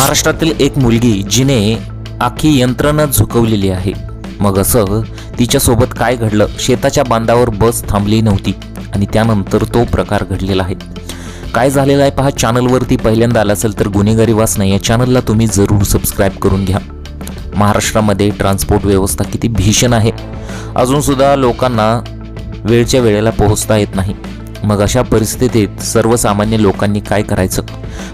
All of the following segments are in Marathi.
महाराष्ट्रातील एक मुलगी जिने आखी यंत्रणा झुकवलेली आहे। मग असं तिच्यासोबत काय घडलं? शेताच्या बांधावर बस थांबली नव्हती आणि त्यानंतर तो प्रकार घडलेला आहे। काय झालेला आहे पहा। चॅनलवरती पहिल्यांदा आला असेल तर गुन्हेगारी वाचना या चॅनलला तुम्ही जरूर सबस्क्राइब करून घ्या। महाराष्ट्रामध्ये ट्रान्सपोर्ट व्यवस्था किती भीषण आहे, अजून सुद्धा लोकांना वेळच्या वेळेला पोहोचता येत नाही। मग अशा परिस्थितीत सर्वसामान्य लोकांनी काय करायचं?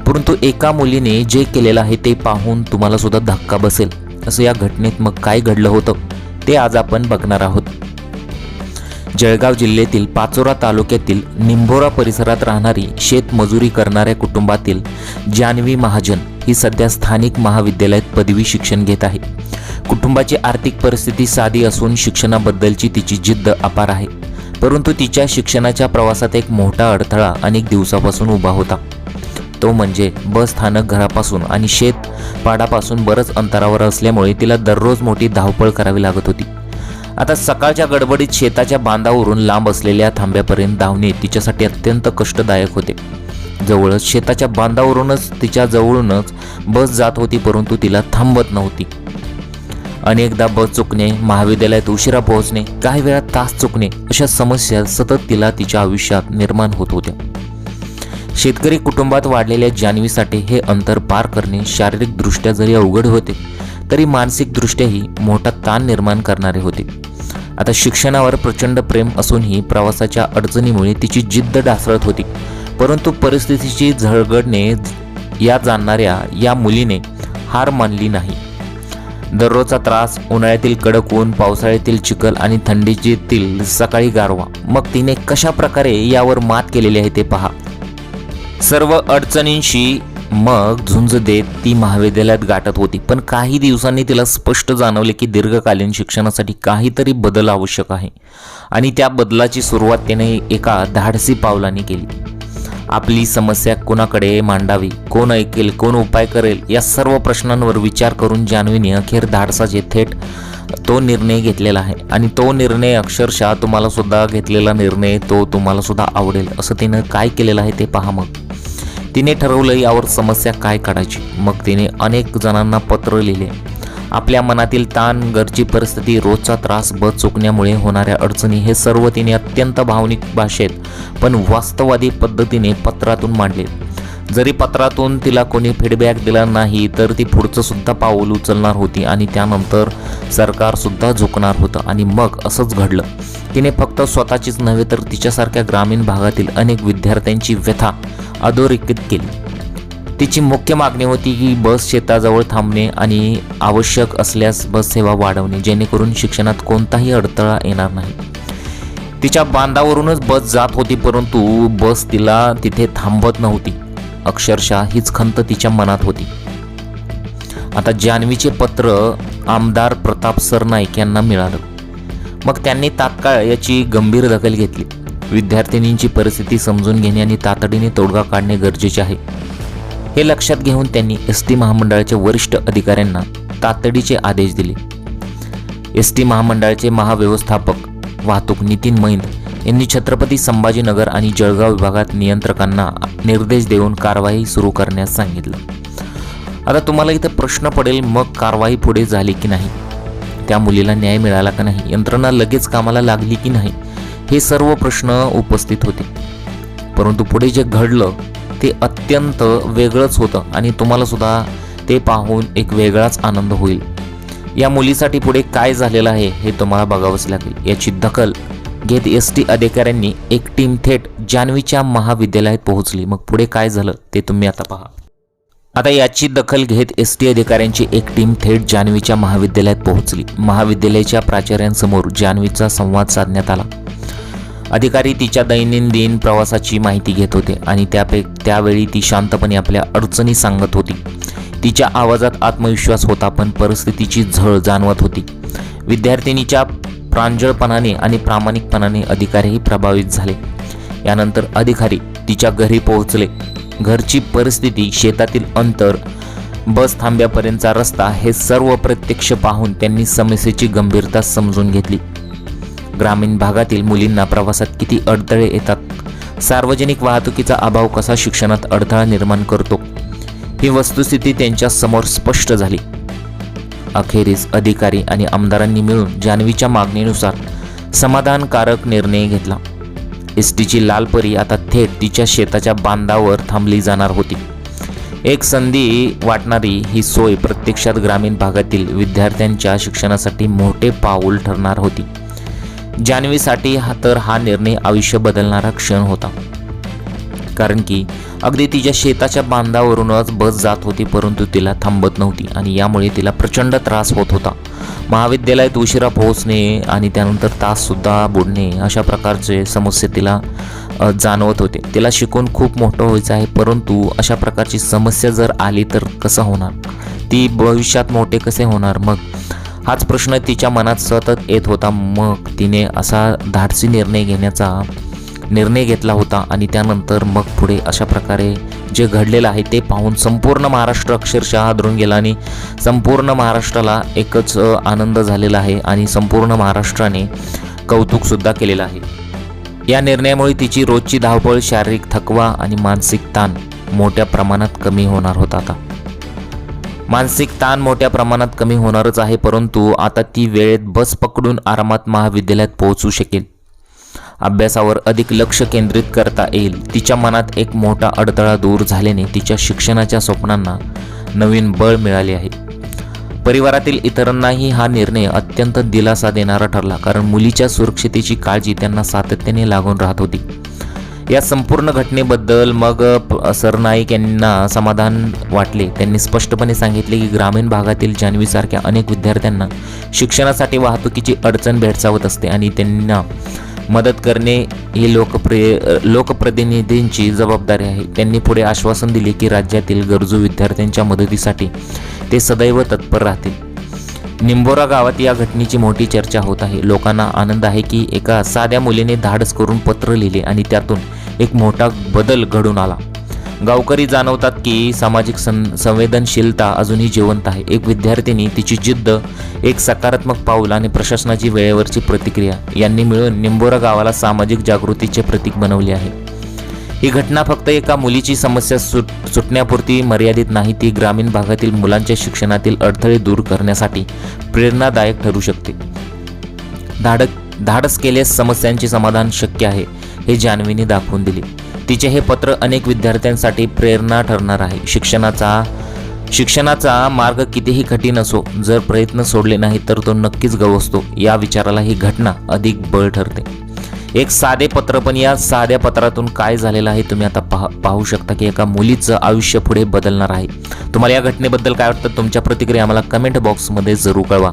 परंतु एका मुलीने जे केलेलं आहे ते पाहून तुम्हाला सुद्धा धक्का बसेल। असं या घटनेत मग काय घडलं होतं ते आज आपण बघणार आहोत। जळगाव जिल्ह्यातील पाचोरा तालुक्यातील निंभोरा परिसरात राहणारी शेतमजुरी करणाऱ्या कुटुंबातील जानवी महाजन ही सध्या स्थानिक महाविद्यालयात पदवी शिक्षण घेत आहे। कुटुंबाची आर्थिक परिस्थिती साधी असून शिक्षणाबद्दलची तिची जिद्द अपार आहे, परंतु तिच्या शिक्षणाच्या प्रवासात एक मोठा अडथळा अनेक दिवसापासून उभा होता। तो म्हणजे बस स्थानक घरापासून आणि शेत पाडापासून बरंच अंतरावर असल्यामुळे तिला दररोज मोठी धावपळ करावी लागत होती। आता सकाळच्या गडबडीत शेताच्या बांधावरून लांब असलेल्या थांब्यापर्यंत धावणे तिच्यासाठी अत्यंत कष्टदायक होते। जवळच शेताच्या बांधावरूनच तिच्या जवळूनच बस जात होती, परंतु तिला थांबत नव्हती। अनेकदा बस चुकणे, महाविद्यालयात उशिरा पोहोचणे, काही वेळा तास चुकणे अशा समस्या सतत तिला तिच्या आयुष्यात निर्माण होत होत्या। शेतकरी कुटुंबात वाढलेल्या जानवीसाठी हे अंतर पार करणे शारीरिकदृष्ट्या जरी अवघड होते तरी मानसिकदृष्ट्याही मोठा ताण निर्माण करणारे होते। आता शिक्षणावर प्रचंड प्रेम असूनही प्रवासाच्या अडचणीमुळे तिची जिद्द ढासळत होती, परंतु परिस्थितीची झळगडणे या जाणणाऱ्या या मुलीने हार मानली नाही। दररोजचा त्रास, उन्हाळ्यातील कडक ऊन, पावसाळ्यातील चिखल आणि थंडीतील सकाळी गारवा, मग तिने कशा प्रकारे यावर मात केलेली आहे ते पहा। सर्व अडचणींशी मग झुंज देत ती महाविद्यालयात गाठत होती, पण काही दिवसांनी तिला स्पष्ट जाणवले की दीर्घकालीन शिक्षणासाठी काहीतरी बदल आवश्यक आहे आणि त्या बदलाची सुरुवात तिने एका धाडसी पावलाने केली। आपली समस्या कोणाकडे मांडावी, कोण ऐकेल, कोण उपाय करेल या सर्व प्रश्नांवर विचार करून जानवीने अखेर धाडसाचे थेट तो निर्णय घेतलेला आहे आणि तो निर्णय अक्षरशः तुम्हाला सुद्धा घेतलेला निर्णय तो तुम्हाला सुद्धा आवडेल। असं तिने काय केलेलं आहे ते पहा। मग तिने ठरवलं यावर समस्या काय काढायची। मग तिने अनेक जणांना पत्र लिहिले, आपल्या मनातील ताण, घरची परिस्थिती, रोजचा त्रास, बस चुकण्यामुळे होणाऱ्या अडचणी हे सर्व तिने अत्यंत भावनिक भाषेत पण वास्तववादी पद्धतीने पत्रातून मांडले। जरी पत्रातून तिला कोणी फीडबॅक दिला नाही तर ती पुढचं सुद्धा पाऊल उचलणार होती आणि त्यानंतर सरकार सुद्धा झुकणार होतं। आणि मग असंच घडलं। तिने फक्त स्वतःचीच नव्हे तर तिच्यासारख्या ग्रामीण भागातील अनेक विद्यार्थ्यांची व्यथा अधोरेखित केली। तिची मुख्य मागणी होती की बस शेताजवळ थांबणे आणि आवश्यक असल्यास बस सेवा वाढवणे, जेणेकरून शिक्षणात कोणताही अडथळा येणार नाही। तिच्या बांधावरूनच बस जात होती, परंतु बस तिला तिथे थांबत नव्हती। अक्षरशः हीच खंत तिच्या मनात होती। आता जानवीचे पत्र आमदार प्रताप सरनाईक यांना मिळालं। मग त्यांनी तात्काळ याची गंभीर दखल घेतली। विद्यार्थिनींची परिस्थिती समजून घेणे आणि तातडीने तोडगा काढणे गरजेचे आहे हे लक्षात घेऊन त्यांनी एसटी महामंडळाच्या वरिष्ठ अधिकाऱ्यांना तातडीचे आदेश दिले। एसटी महामंडळाचे महाव्यवस्थापक वाहतूक नितीन मैंद यांनी छत्रपती संभाजीनगर आणि जळगाव विभागात नियंत्रकांना निर्देश देऊन कारवाई सुरू करण्यास सांगितलं। आता तुम्हाला इथे प्रश्न पडेल, मग कारवाई पुढे झाली की नाही? त्या मुलीला न्याय मिळाला का नाही? यंत्रणा लगेच कामाला लागली की नाही? हे सर्व प्रश्न उपस्थित होते, परंतु पुढे जे घडलं ते अत्यंत वेगळंच होतं आणि तुम्हाला सुद्धा ते पाहून एक वेगळाच आनंद होईल। या मुलीसाठी पुढे काय झालेलं आहे हे तुम्हाला बघावंच लागेल। याची दखल घेत एसटी अधिकाऱ्यांनी एक टीम थेट जानवीच्या महाविद्यालयात पोहोचली। मग पुढे काय झालं ते तुम्ही आता पहा। आता याची दखल घेत एसटी अधिकाऱ्यांची एक टीम थेट जानवीच्या महाविद्यालयात पोहोचली। महाविद्यालयाच्या प्राचार्यांसमोर जानवीचा संवाद साधण्यात आला। अधिकारी तिच्या दैनंदिन प्रवासाची माहिती घेत होते आणि त्यावेळी ती शांतपणे आपल्या अडचणी सांगत होती। तिच्या आवाजात आत्मविश्वास होता, पण परिस्थितीची झळ जाणवत होती। विद्यार्थिनीच्या प्रांजळपणाने आणि प्रामाणिकपणाने अधिकारीही प्रभावित झाले। यानंतर अधिकारी तिच्या घरी पोहोचले। घरची परिस्थिती, शेतातील अंतर, बस थांब्यापर्यंतचा रस्ता हे सर्व प्रत्यक्ष पाहून त्यांनी समस्येची गंभीरता समजून घेतली। ग्रामीण भागातील मुलींना प्रवासात किती अडथळे येतात, सार्वजनिक वाहतुकीचा अभाव कसा शिक्षणात अडथळा निर्माण करतो ही वस्तुस्थिती त्यांच्या समोर स्पष्ट झाली. अखेरीस अधिकारी आणि आमदारांनी मिळून जान्हवीच्या मागणीनुसार समाधानकारक निर्णय घेतला. एसटीची लाल परी आता थेट तिच्या शेताच्या बांधावर थांबली जाणार होती. एक संधी वाटणारी ही सोय प्रत्यक्षात ग्रामीण भागातील विद्यार्थ्यांच्या शिक्षणासाठी मोठे पाऊल ठरणार होती. जान्हवीसाठी हा निर्णय आयुष्य बदलणारा क्षण होता. कारण की अगदी तिच्या शेताच्या बांधावरूनच बस जात होती, परंतु तिला थांबत नव्हती आणि यामुळे तिला प्रचंड त्रास होत होता. महाविद्यालयात उशिरा पोहोचणे आणि त्यानंतर ताससुद्धा बुडणे अशा प्रकारचे समस्या तिला जाणवत होते. तिला शिकून खूप मोठं व्हायचं आहे, परंतु अशा प्रकारची समस्या जर आली तर कसं होणार? ती भविष्यात मोठे कसे होणार? मग हाच प्रश्न तिच्या मनात सतत येत होता. मग तिने असा धाडसी निर्णय घेतला होता आणि त्यानंतर मग पुढे अशा प्रकारे जे घडलेलं आहे ते पाहून संपूर्ण महाराष्ट्र अक्षरशः हादरून गेला आणि संपूर्ण महाराष्ट्राला एकच आनंद झालेला आहे आणि संपूर्ण महाराष्ट्राने कौतुकसुद्धा केलेलं आहे. या निर्णयामुळे तिची रोजची धावपळ, शारीरिक थकवा आणि मानसिक ताण मोठ्या प्रमाणात कमी होणार होता. आता मानसिक ताण मोठ्या प्रमाणात कमी होणारच आहे, परंतु आता ती वेळेत बस पकडून आरामात महाविद्यालयात पोहोचू शकेल. अभ्यासावर अधिक लक्ष केंद्रित करता येईल. तिच्या मनात एक मोठा अडथळा दूर झाल्याने तिच्या शिक्षणाच्या स्वप्नांना नवीन बळ मिळाले आहे. परिवारातील इतरांनाही हा निर्णय अत्यंत दिलासा देणारा ठरला, कारण मुलीच्या सुरक्षितेची काळजी त्यांना सातत्याने लागून राहत होती. या संपूर्ण घटनेबद्दल मग सरनाईक यांना समाधान वाटले. त्यांनी स्पष्टपणे सांगितले की ग्रामीण भागातील जान्हवीसारख्या अनेक विद्यार्थ्यांना शिक्षणासाठी वाहतुकीची अडचण भेडसावत असते आणि त्यांना मदत करणे ही लोकप्रतिनिधींची जबाबदारी आहे. त्यांनी पुढे आश्वासन दिले की राज्यातील गरजू विद्यार्थ्यांच्या मदतीसाठी ते सदैव तत्पर राहतील. निंबोरा गावात या घटनेची मोठी चर्चा होत आहे. लोकांना आनंद आहे की एका साध्या मुलीने धाडस करून पत्र लिहिले आणि त्यातून एक मोठा बदल घडून आला. गावकरी जाणवतात की सामाजिक संवेदनशीलता अजूनही जिवंत आहे. एक विद्यार्थिनी, तिची जिद्द, एक सकारात्मक पाऊल आणि प्रशासनाची वेळेवरची प्रतिक्रिया यांनी मिळून निंबोरा गावाला सामाजिक जागृतीचे प्रतीक बनवले आहे. ही घटना फक्त एका मुलीची समस्या सुटण्यापुरती मर्यादित नाही, ती ग्रामीण भागातील मुलांच्या शिक्षणातील अडथळे दूर करण्यासाठी प्रेरणादायक ठरू शकते. धाडस केल्यास समस्यांचे समाधान शक्य आहे हे जान्हवीने दाखवून दिले. तिचे हे पत्र अनेक विद्यार्थ्यांसाठी प्रेरणा ठरणार आहे. शिक्षणाचा मार्ग कितीही कठीण असो, जर प्रयत्न सोडले नाही तर तो नक्कीच गवसतो. या विचाराला ही घटना अधिक बळ ठरते. एक साधे पत्र, पण या साध्या पत्रातून काय झालेलं आहे तुम्ही आता पाहू शकता की एका मुलीचं आयुष्य पुढे बदलणार आहे. तुम्हाला या घटनेबद्दल काय वाटतं? तुमच्या प्रतिक्रिया आम्हाला कमेंट बॉक्समध्ये जरूर कळवा.